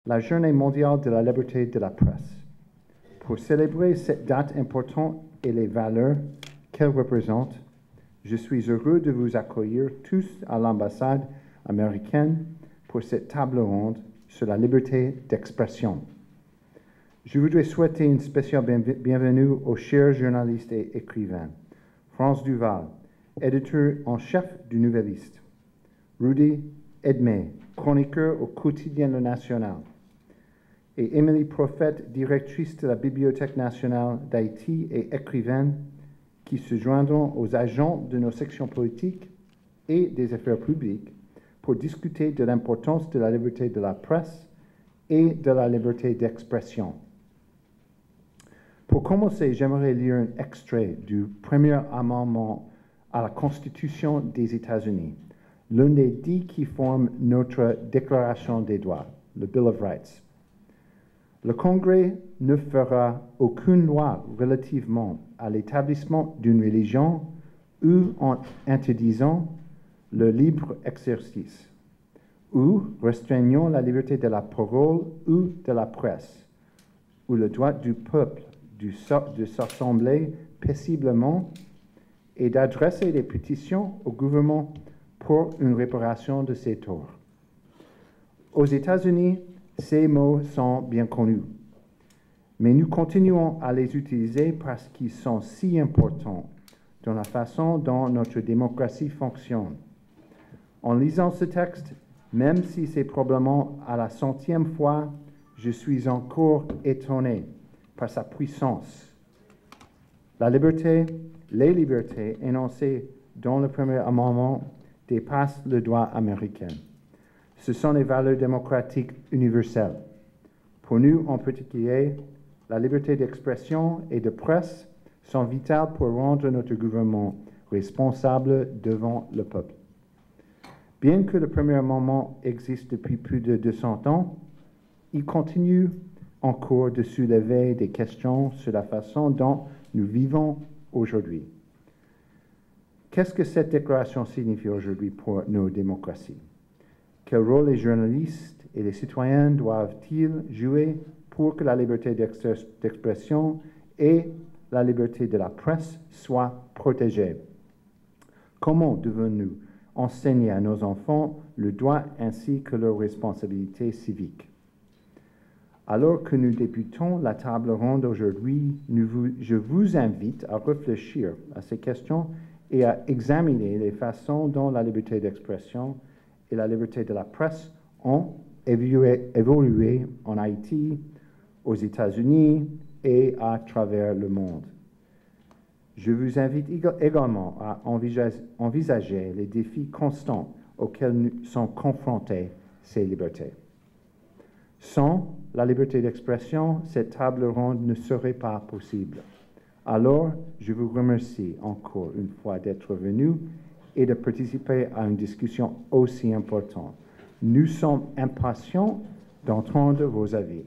la Journée mondiale de la liberté de la presse. Pour célébrer cette date importante et les valeurs qu'elle représente, je suis heureux de vous accueillir tous à l'ambassade américaine pour cette table ronde sur la liberté d'expression. Je voudrais souhaiter une spéciale bienvenue au cher journaliste et écrivain France Duval, éditeur en chef du Nouvelliste, Rudy Edmé, chroniqueur au quotidien Le National, et Émilie Prophète, directrice de la Bibliothèque nationale d'Haïti et écrivaine, qui se joindront aux agents de nos sections politiques et des affaires publiques pour discuter de l'importance de la liberté de la presse et de la liberté d'expression. Pour commencer, j'aimerais lire un extrait du premier amendement à la Constitution des États-Unis, l'un des 10 qui forment notre Déclaration des droits, le Bill of Rights. Le Congrès ne fera aucune loi relativement à l'établissement d'une religion ou en interdisant le libre exercice, ou restreignant la liberté de la parole ou de la presse, ou le droit du peuple de s'assembler paisiblement et d'adresser des pétitions au gouvernement pour une réparation de ses torts. Aux États-Unis, ces mots sont bien connus, mais nous continuons à les utiliser parce qu'ils sont si importants dans la façon dont notre démocratie fonctionne. En lisant ce texte, même si c'est probablement à la 100e fois, je suis encore étonné par sa puissance. La liberté, les libertés énoncées dans le premier amendement dépassent le droit américain. Ce sont les valeurs démocratiques universelles. Pour nous en particulier, la liberté d'expression et de presse sont vitales pour rendre notre gouvernement responsable devant le peuple. Bien que le premier amendement existe depuis plus de 200 ans, il continue encore de soulever des questions sur la façon dont nous vivons aujourd'hui. Qu'est-ce que cette déclaration signifie aujourd'hui pour nos démocraties? Quel rôle les journalistes et les citoyens doivent-ils jouer pour que la liberté d'expression et la liberté de la presse soient protégées? Comment devons-nous enseigner à nos enfants le droit ainsi que leurs responsabilités civiques? Alors que nous débutons la table ronde aujourd'hui, je vous invite à réfléchir à ces questions et à examiner les façons dont la liberté d'expression et la liberté de la presse ont évolué en Haïti, aux États-Unis et à travers le monde. Je vous invite également à envisager les défis constants auxquels sont confrontées ces libertés. Sans la liberté d'expression, cette table ronde ne serait pas possible. Alors, je vous remercie encore une fois d'être venu et de participer à une discussion aussi importante. Nous sommes impatients d'entendre vos avis.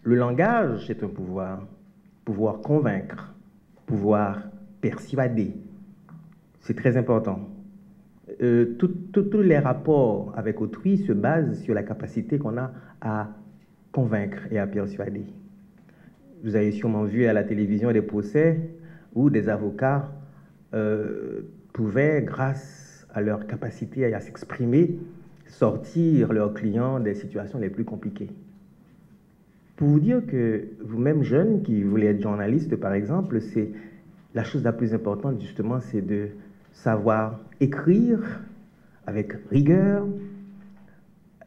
Le langage est un pouvoir convaincre, pouvoir persuader. C'est très important. Tous les rapports avec autrui se basent sur la capacité qu'on a à convaincre et à persuader. Vous avez sûrement vu à la télévision des procès où des avocats pouvaient, grâce à leur capacité à s'exprimer, sortir leurs clients des situations les plus compliquées. Pour vous dire que vous-même jeune qui voulez être journaliste, par exemple, c'est la chose la plus importante, justement, c'est de savoir écrire avec rigueur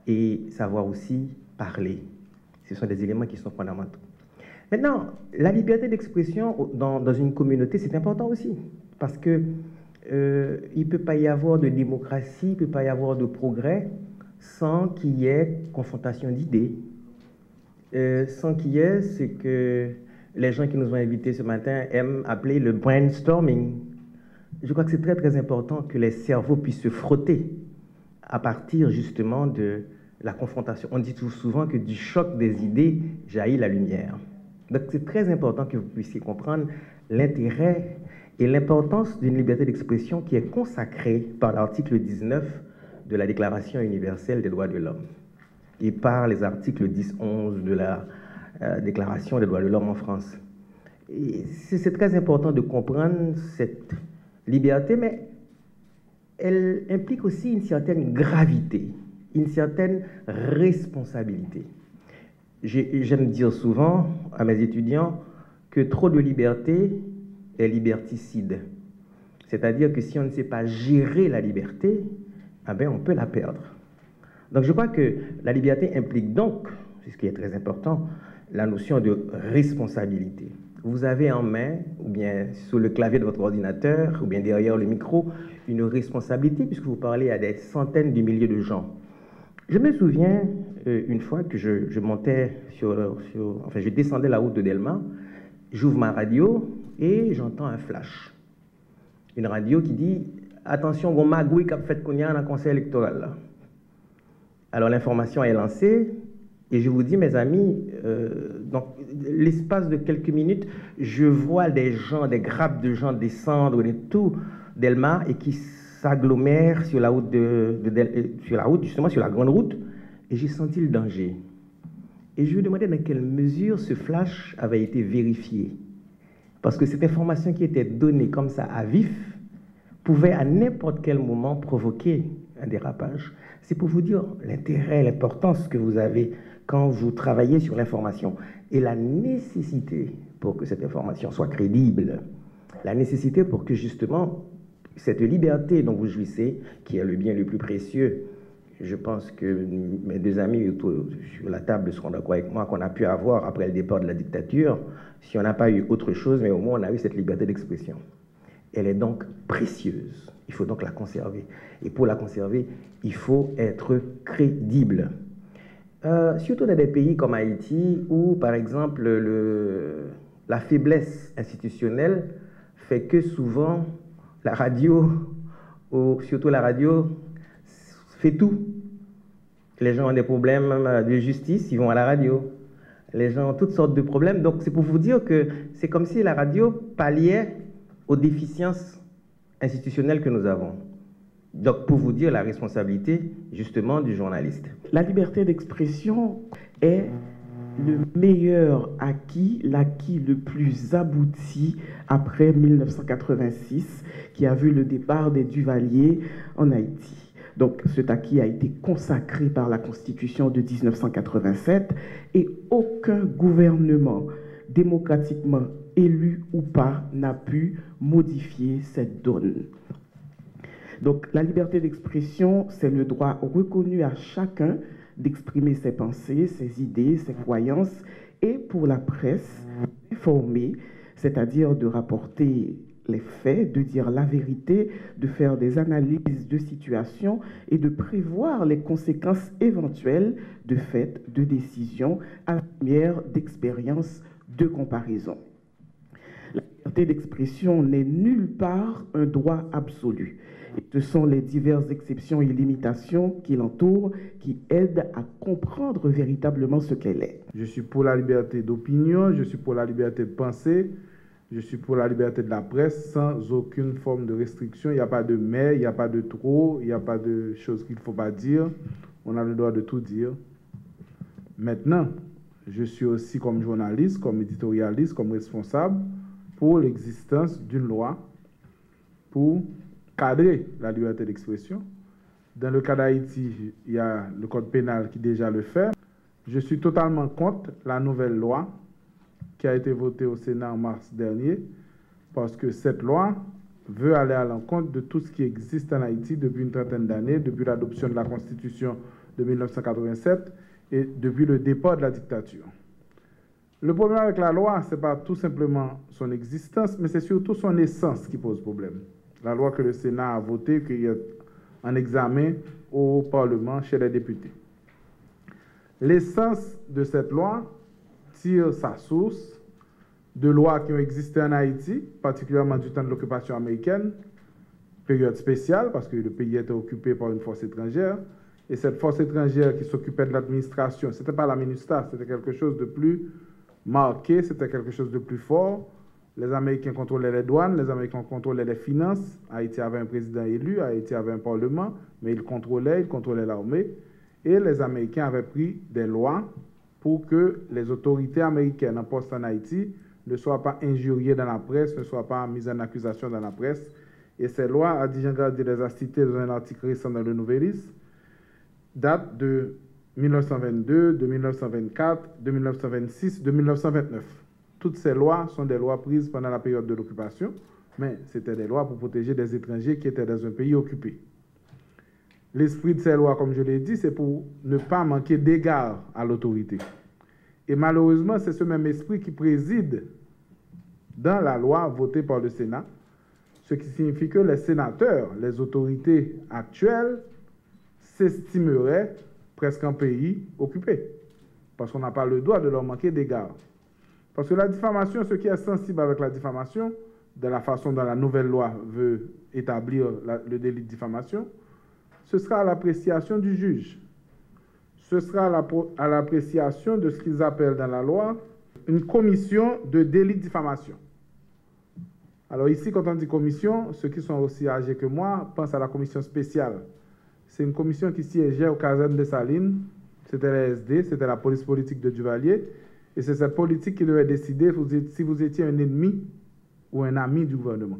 et savoir aussi parler. Ce sont des éléments qui sont fondamentaux. Maintenant, la liberté d'expression dans une communauté, c'est important aussi, parce que il ne peut pas y avoir de démocratie, il ne peut pas y avoir de progrès sans qu'il y ait confrontation d'idées, sans qu'il y ait ce que les gens qui nous ont invités ce matin aiment appeler le brainstorming. Je crois que c'est très très important que les cerveaux puissent se frotter à partir justement de la confrontation. On dit tout souvent que du choc des idées jaillit la lumière. Donc c'est très important que vous puissiez comprendre l'intérêt et l'importance d'une liberté d'expression qui est consacrée par l'article 19 de la Déclaration universelle des droits de l'homme. et par les articles 10-11 de la Déclaration des droits de l'homme en France. C'est très important de comprendre cette liberté, mais elle implique aussi une certaine gravité, une certaine responsabilité. J'aime dire souvent à mes étudiants que trop de liberté est liberticide. C'est-à-dire que si on ne sait pas gérer la liberté, eh bien on peut la perdre. Donc je crois que la liberté implique donc, c'est ce qui est très important, la notion de responsabilité. Vous avez en main, ou bien sur le clavier de votre ordinateur, ou bien derrière le micro, une responsabilité puisque vous parlez à des centaines de milliers de gens. Je me souviens une fois que je montais enfin je descendais la route de Delma, j'ouvre ma radio et j'entends un flash. Une radio qui dit « Attention, on magouille qu'a fait qu'on y a un conseil électoral ». Alors l'information est lancée et je vous dis mes amis, donc l'espace de quelques minutes, je vois des gens, des grappes de gens descendre de tout Delma et qui s'agglomèrent sur la route justement sur la grande route, et j'ai senti le danger. Et je me demandais dans quelle mesure ce flash avait été vérifié. Parce que cette information qui était donnée comme ça à vif pouvait à n'importe quel moment provoquer un dérapage. C'est pour vous dire l'intérêt, l'importance que vous avez quand vous travaillez sur l'information et la nécessité pour que cette information soit crédible. La nécessité pour que justement cette liberté dont vous jouissez, qui est le bien le plus précieux, je pense que mes deux amis autour sur la table seront d'accord avec moi, qu'on a pu avoir après le départ de la dictature, si on n'a pas eu autre chose, mais au moins on a eu cette liberté d'expression. Elle est donc précieuse, il faut donc la conserver. Et pour la conserver, il faut être crédible. Surtout dans des pays comme Haïti, où par exemple la faiblesse institutionnelle fait que souvent la radio, ou surtout la radio, fait tout. Les gens ont des problèmes de justice, ils vont à la radio. Les gens ont toutes sortes de problèmes. Donc c'est pour vous dire que c'est comme si la radio palliait aux déficiences institutionnelles que nous avons. Donc pour vous dire la responsabilité justement du journaliste. La liberté d'expression est le meilleur acquis, l'acquis le plus abouti après 1986, qui a vu le départ des Duvalier en Haïti. Donc cet acquis a été consacré par la Constitution de 1987 et aucun gouvernement démocratiquement élu ou pas n'a pu modifier cette donne. Donc la liberté d'expression, c'est le droit reconnu à chacun d'exprimer ses pensées, ses idées, ses croyances, et pour la presse, informer, c'est-à-dire de rapporter les faits, de dire la vérité, de faire des analyses de situation et de prévoir les conséquences éventuelles de faits, de décisions à la lumière d'expériences de comparaison. La liberté d'expression n'est nulle part un droit absolu. Et ce sont les diverses exceptions et limitations qui l'entourent qui aident à comprendre véritablement ce qu'elle est. Je suis pour la liberté d'opinion, je suis pour la liberté de penser, je suis pour la liberté de la presse sans aucune forme de restriction. Il n'y a pas de mais, il n'y a pas de trop, il n'y a pas de choses qu'il ne faut pas dire. On a le droit de tout dire. Maintenant, je suis aussi comme journaliste, comme éditorialiste, comme responsable pour l'existence d'une loi pour cadrer la liberté d'expression. Dans le cas d'Haïti, il y a le code pénal qui déjà le fait. Je suis totalement contre la nouvelle loi qui a été votée au Sénat en mars dernier, parce que cette loi veut aller à l'encontre de tout ce qui existe en Haïti depuis une trentaine d'années, depuis l'adoption de la Constitution de 1987 et depuis le départ de la dictature. Le problème avec la loi, ce n'est pas tout simplement son existence, mais c'est surtout son essence qui pose problème. La loi que le Sénat a votée, qu'il y a en examen au Parlement chez les députés. L'essence de cette loi tire sa source de lois qui ont existé en Haïti, particulièrement du temps de l'occupation américaine, période spéciale parce que le pays était occupé par une force étrangère, et cette force étrangère qui s'occupait de l'administration, ce n'était pas la MINUSTAH, c'était quelque chose de plus marqué, c'était quelque chose de plus fort. Les Américains contrôlaient les douanes, les Américains contrôlaient les finances. Haïti avait un président élu, Haïti avait un parlement, mais ils contrôlaient l'armée. Et les Américains avaient pris des lois pour que les autorités américaines en poste en Haïti ne soient pas injuriées dans la presse, ne soient pas mises en accusation dans la presse. Et ces lois, Adi Jean Gardi les a citées dans un article récent dans le Nouvelis, datent de 1922, de 1924, de 1926, de 1929. Toutes ces lois sont des lois prises pendant la période de l'occupation, mais c'était des lois pour protéger des étrangers qui étaient dans un pays occupé. L'esprit de ces lois, comme je l'ai dit, c'est pour ne pas manquer d'égard à l'autorité. Et malheureusement, c'est ce même esprit qui préside dans la loi votée par le Sénat, ce qui signifie que les sénateurs, les autorités actuelles, s'estimeraient presque un pays occupé, parce qu'on n'a pas le droit de leur manquer d'égard. Parce que la diffamation, ce qui est sensible avec la diffamation, de la façon dont la nouvelle loi veut établir le délit de diffamation, ce sera à l'appréciation du juge. Ce sera à l'appréciation de ce qu'ils appellent dans la loi une commission de délit de diffamation. Alors ici, quand on dit commission, ceux qui sont aussi âgés que moi pensent à la commission spéciale. C'est une commission qui siégeait aux casernes de Salines. C'était la SD, c'était la police politique de Duvalier. Et c'est cette politique qui devait décider si vous étiez un ennemi ou un ami du gouvernement.